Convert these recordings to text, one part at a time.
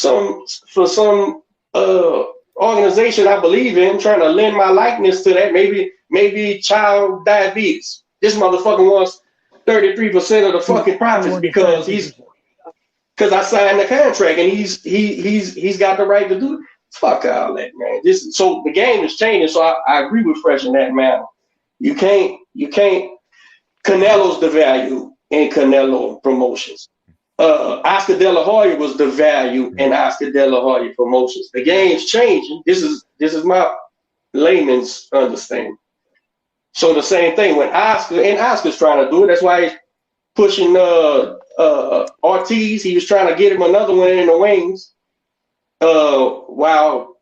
some organization I believe in, trying to lend my likeness to that. Maybe child diabetes. This motherfucker wants 33% of the fucking profits because I signed the contract and he's got the right to do it. Fuck all that, man. So the game is changing. So I agree with Fresh in that matter. You can't. Canelo's the value in Canelo promotions. Oscar De La Hoya was the value in Oscar De La Hoya promotions. The game's changing. This is my layman's understanding. So the same thing when Oscar's trying to do it. That's why he's pushing Ortiz. He was trying to get him another one in the wings. While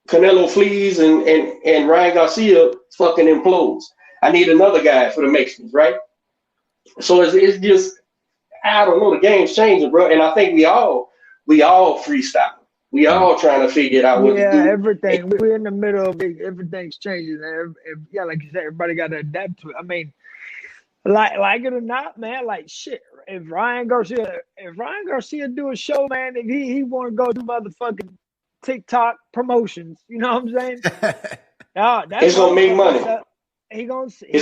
Canelo flees and Ryan Garcia fucking implodes. I need another guy for the Mexicans, right? So it's just, I don't know, the game's changing, bro. And I think we all freestyle. We all trying to figure it out what to do. Yeah, everything. We're in the middle of it. Everything's changing. Yeah, like you said, everybody got to adapt to it. I mean, like it or not, man, like shit. If Ryan Garcia do a show, man, if he want to go do motherfucking TikTok promotions, you know what I'm saying? It's gonna make money. He's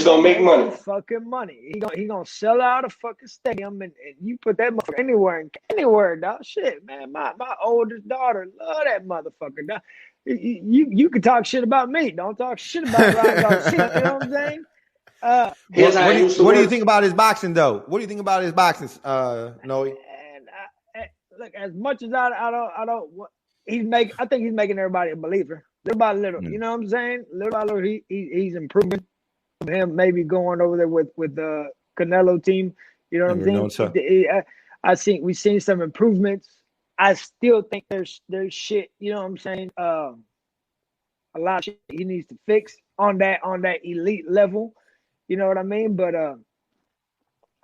gonna make money. Fucking money. He gonna sell out a fucking stadium and you put that motherfucker anywhere, dog. Shit, man. My oldest daughter love that motherfucker, dog. You can talk shit about me. Don't talk shit about Ryan Garcia. You know what I'm saying? What do you think about his boxing, though? What do you think about his boxing, Noe? And look, as much as I don't. I think he's making everybody a believer. Little by little, you know what I'm saying? Little by little, he's improving. Him maybe going over there with the Canelo team. You know what I'm saying? We've seen some improvements. I still think there's shit. You know what I'm saying? A lot of shit he needs to fix on that elite level. You know what I mean? But I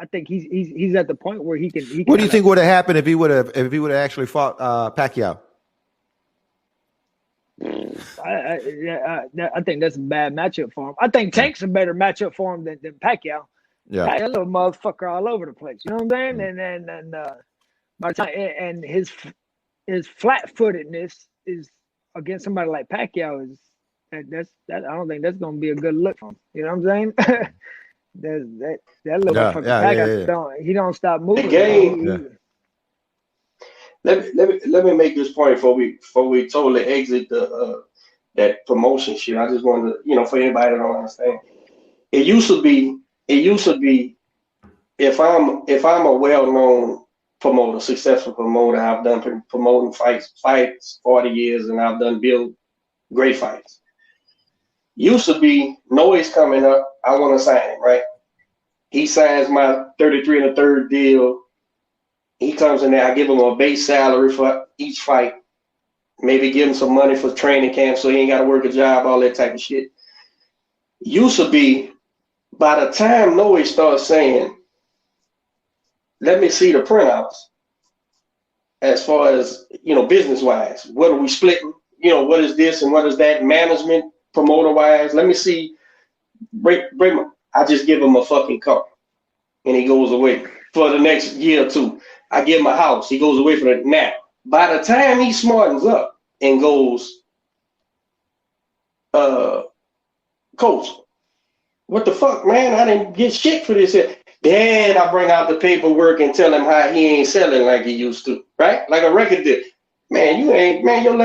think he's at the point where he can. What do you think would have happened if he would have actually fought Pacquiao? I think that's a bad matchup for him. I think Tank's a better matchup for him than Pacquiao. Yeah, that little motherfucker all over the place. You know what I'm saying? And by the time and his flat-footedness is against somebody like Pacquiao is that I don't think that's gonna be a good look for him. You know what I'm saying? that little motherfucker Pacquiao don't stop moving. The game. Let me make this point before we totally exit that promotion shit. I just wanted to, for anybody that don't understand. It used to be if I'm a well-known promoter, successful promoter, I've done promoting fights 40 years and I've done build great fights. Used to be Noe's coming up, I want to sign him, right? He signs my 33 1/3 deal. He comes in there, I give him a base salary for each fight, maybe give him some money for training camp so he ain't got to work a job, all that type of shit. Used to be, by the time Noe starts saying, let me see the printouts, as far as, business-wise, what are we splitting? What is this and what is that, management, promoter-wise? Let me see, I just give him a fucking car, and he goes away for the next year or two. I give him a house. He goes away from it. Now, by the time he smartens up and goes, coach, what the fuck, man? I didn't get shit for this. Then I bring out the paperwork and tell him how he ain't selling like he used to, right? Like a record deal. Man, your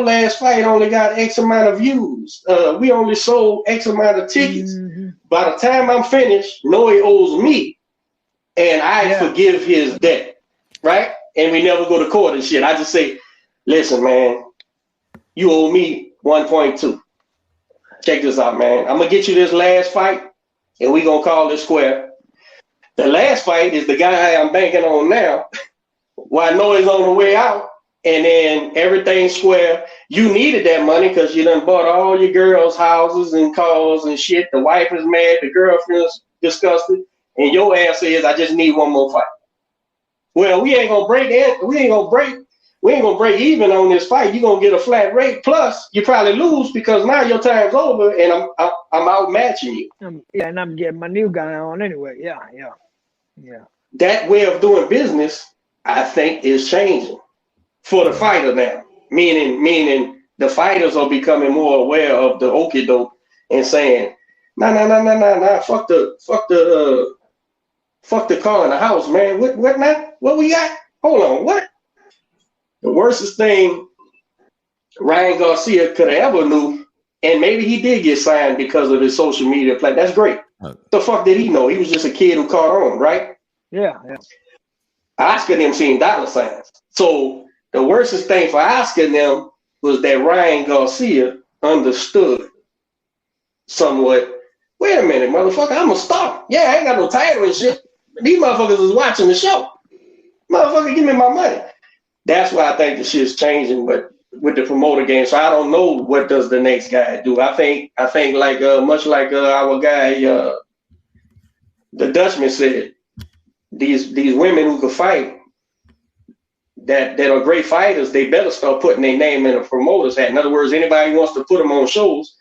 last fight only got X amount of views. We only sold X amount of tickets. Mm-hmm. By the time I'm finished, Noe owes me, and I forgive his debt. Right? And we never go to court and shit. I just say, listen, man, you owe me 1.2. Check this out, man. I'm going to get you this last fight, and we're going to call this square. The last fight is the guy I'm banking on now. While Noe's on the way out, and then everything's square. You needed that money because you done bought all your girls' houses and cars and shit. The wife is mad. The girlfriend's disgusted. And your ass says, I just need one more fight. Well, we ain't gonna break even on this fight. You're gonna get a flat rate. Plus, you probably lose because now your time's over and I'm outmatching you. And I'm getting my new guy on anyway. Yeah. That way of doing business, I think, is changing. for the fighter now. Meaning the fighters are becoming more aware of the okie doke and saying, nah, fuck the car in the house, man. What now? What we got? Hold on, what? The worstest thing Ryan Garcia could have ever knew, and maybe he did get signed because of his social media play. That's great. The fuck did he know? He was just a kid who caught on, right? Yeah. Oscar and them seen dollar signs. So the worstest thing for Oscar and them was that Ryan Garcia understood somewhat. Wait a minute, motherfucker, I'm a star. Yeah, I ain't got no title and shit. These motherfuckers is watching the show. Motherfucker, give me my money. That's why I think the shit's changing, but with the promoter game. So I don't know what does the next guy do. I think like much like our guy, the Dutchman said, these women who can fight that are great fighters, they better start putting their name in a promoter's hat. In other words, anybody who wants to put them on shows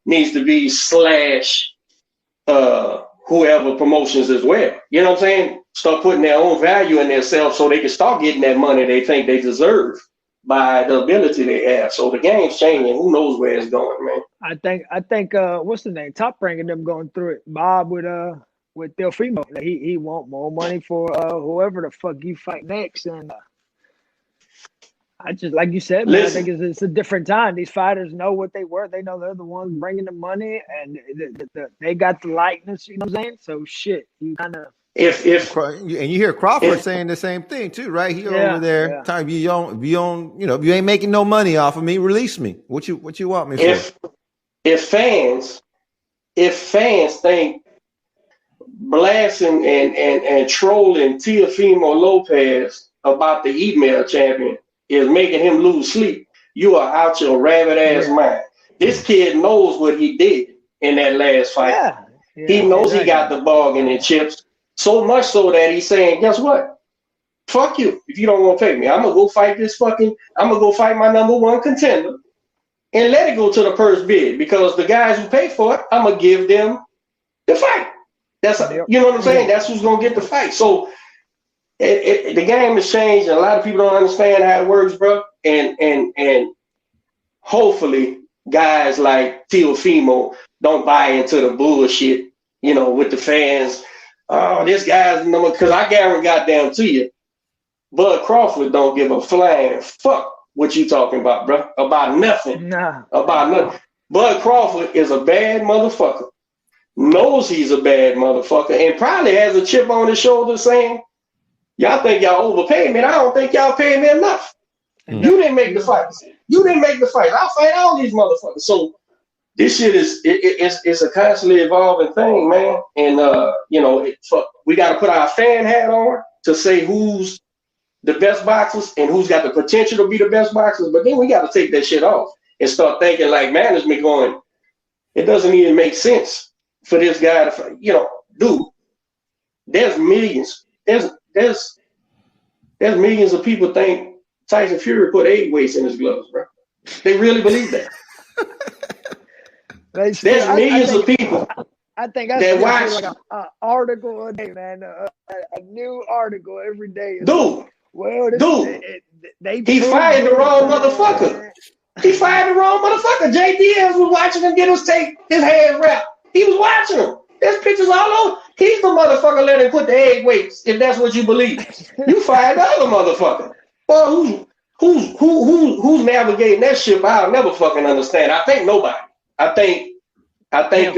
needs to be / whoever promotions as well. You know what I'm saying? Start putting their own value in themselves so they can start getting that money they think they deserve by the ability they have. So the game's changing. Who knows where it's going, man? I think what's the name? Top Rank and them going through it. Bob with Delfimo. He want more money for whoever the fuck you fight next. And I just, like you said, man, I think it's a different time. These fighters know what they were. They know they're the ones bringing the money, and they got the likeness. You know what I'm saying? So shit, you kind of. And you hear Crawford saying the same thing too, right? He over there. Yeah. Time if you ain't making no money off of me, release me. What you want me for? If fans think blasting and trolling Teofimo Lopez about the email champion is making him lose sleep, you are out your rabbit ass mind. This kid knows what he did in that last fight. Yeah, he knows he got the bargaining chips. So much so that he's saying, guess what? Fuck you. If you don't want to pay me, I'm going to go fight my number one contender and let it go to the purse bid, because the guys who pay for it, I'm going to give them the fight. You know what I'm saying? That's who's going to get the fight. So the game has changed, and a lot of people don't understand how it works, bro. And hopefully guys like Teofimo don't buy into the bullshit, with the fans. Oh, this guy's number, because I guarantee goddamn to you, Bud Crawford don't give a flying fuck what you talking about, bro. About nothing. About nothing. Bud Crawford is a bad motherfucker. Knows he's a bad motherfucker, and probably has a chip on his shoulder saying, y'all think y'all overpaid me, and I don't think y'all paid me enough. You didn't make the fights. I'll fight all these motherfuckers. So this shit it's a constantly evolving thing, man. And we got to put our fan hat on to say who's the best boxers and who's got the potential to be the best boxers. But then we got to take that shit off and start thinking like management, going, it doesn't even make sense for this guy to fight. Dude, there's millions. There's millions of people think Tyson Fury put 8 weights in his gloves, bro. They really believe that. There's millions of people. I think that's watch like an article a day, man. A new article every day. Dude, he fired the wrong motherfucker. He fired the wrong motherfucker. J. Diaz was watching him get his hands wrapped. He was watching him. There's pictures all over. He's the motherfucker let him put the 8 weights, if that's what you believe. You fired the other motherfucker. Boy, who's navigating that ship? I'll never fucking understand. I think nobody. I think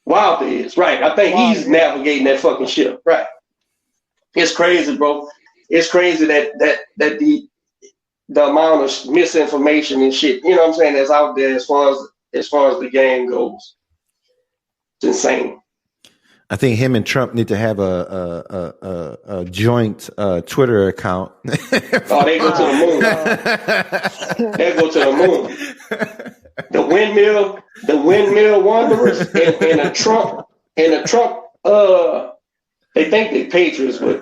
Wilder is, right. I think he's navigating that fucking ship, right. It's crazy, bro. It's crazy that the amount of misinformation and shit, you know what I'm saying, that's out there as far as the game goes. It's insane. I think him and Trump need to have a joint Twitter account. Oh, they go to the moon. They go to the moon. The windmill wanderers and the Trump they think they patriots, but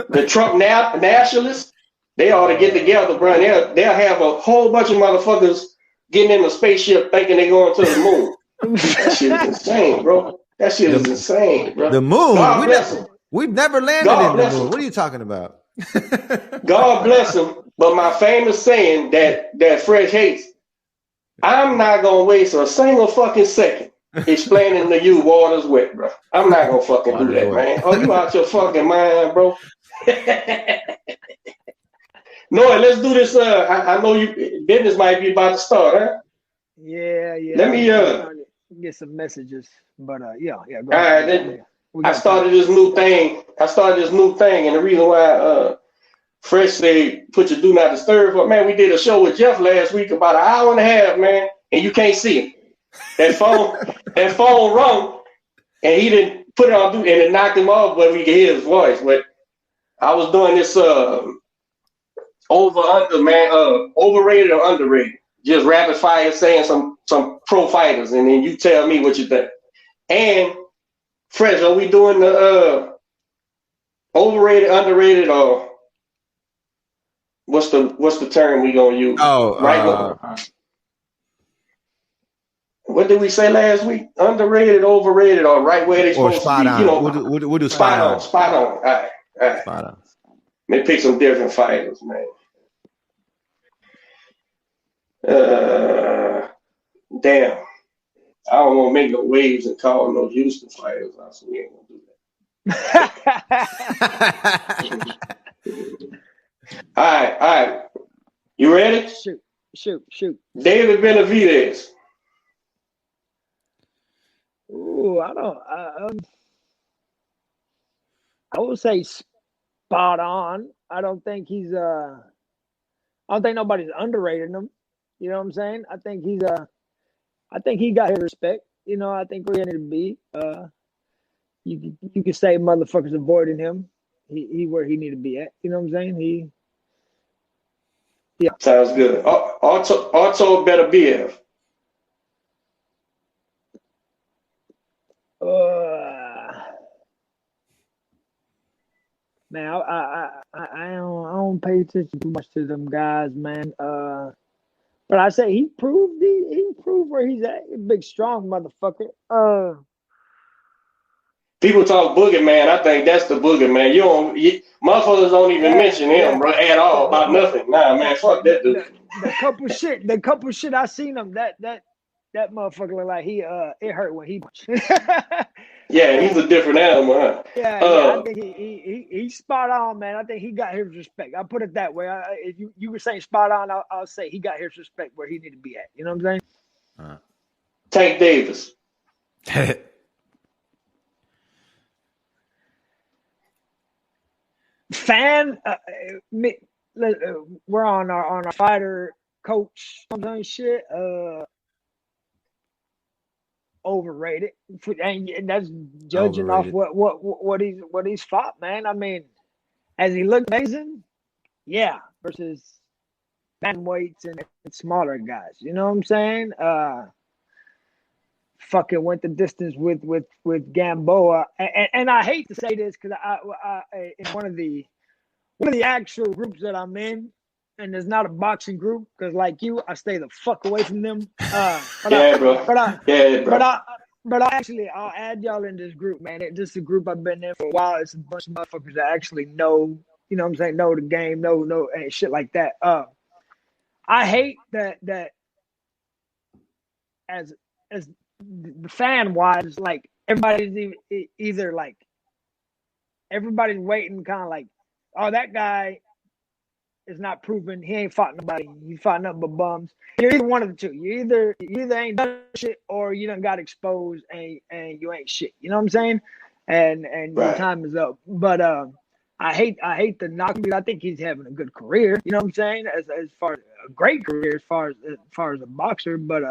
the Trump nationalists, they ought to get together, bro. They'll have a whole bunch of motherfuckers getting in a spaceship thinking they're going to the moon. That shit is insane, bro. That shit is insane, bro. The moon? We've never landed in the moon. What are you talking about? God bless him. But my famous saying that Fresh hates, I'm not gonna waste a single fucking second explaining to you water's wet, bro. I'm not gonna fucking do that, man. Oh, you out your fucking mind, bro. Noe, let's do this. I know you business might be about to start, huh? Yeah. Let me get some messages, but yeah. Go ahead. I started this new thing. And the reason why Fresh said put your do not disturb. But man, we did a show with Jeff last week about an hour and a half, man, and you can't see him. That phone rung, and he didn't put it on do, and it knocked him off, but we could hear his voice. But I was doing this over under, man, overrated or underrated. Just rapid fire saying some pro fighters, and then you tell me what you think. And Fresh, are we doing the overrated, underrated, or what's the term we gonna use? Oh, right. What did we say last week? Underrated, overrated, or right where they supposed to be? On. You know, we'll do spot on. Spot on. All right. Spot on. Let me pick some different fighters, man. Damn. I don't want to make no waves and call no Houston fighters. So we ain't gonna do that. All right. You ready? Shoot. David Benavidez. Ooh, I would say spot on. I don't think nobody's underrated him. You know what I'm saying? I think he got his respect. You know, I think where he needed to be. You could say motherfuckers avoiding him. He where he needed to be at. You know what I'm saying? Yeah. Sounds good. Artur Beterbiev. Man, I don't pay attention too much to them guys, man. But I say he proved where he's at. A big strong motherfucker. People talk Boogie Man. I think that's the Boogie Man. Motherfuckers don't even mention him, bro, at all about nothing. Nah, man, fuck that dude. The couple shit I seen him, that motherfucker look like it hurt when he punched. Yeah, he's a different animal, huh? Yeah, I think he's spot on, man. I think he got his respect. I'll put it that way. If you were saying spot on, I'll say he got his respect where he needed to be at. You know what I'm saying? Tank Davis. Fan, we're on our fighter coach something shit. Overrated, and that's judging off what he's fought, man. I mean, has he looked amazing? Yeah, versus bantamweights and smaller guys. You know what I'm saying? Fucking went the distance with Gamboa, and I hate to say this because I in one of the actual groups that I'm in. And there's not a boxing group because, like you, I stay the fuck away from them. But I'll add y'all in this group, man. This is a group I've been in for a while. It's a bunch of motherfuckers that actually know, you know what I'm saying, know the game, know and shit like that. I hate that as the fan wise, like everybody's either like everybody's waiting, kind of like, oh, that guy is not proven. He ain't fought nobody. He fought nothing but bums. You're either one of the two. You either ain't done shit or you done got exposed and you ain't shit. You know what I'm saying? And your time is up. But I hate to knock him because I think he's having a good career. You know what I'm saying? As far as a great career as far as a boxer. But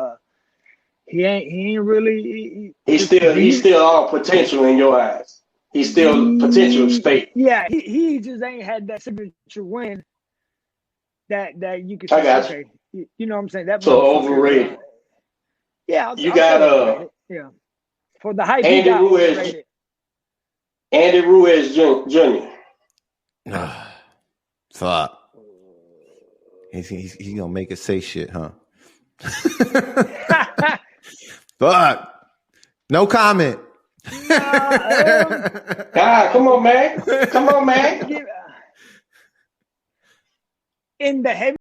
he ain't really. He's still all potential in your eyes. He's still potential state. Yeah, he just ain't had that signature win. That you can say, okay, you know what I'm saying? That so overrated. Yeah, you got yeah. For the hype, Andy Ruiz Jr. Fuck. He's gonna make us say shit, huh? Fuck. No comment. Come on, man. in the heavy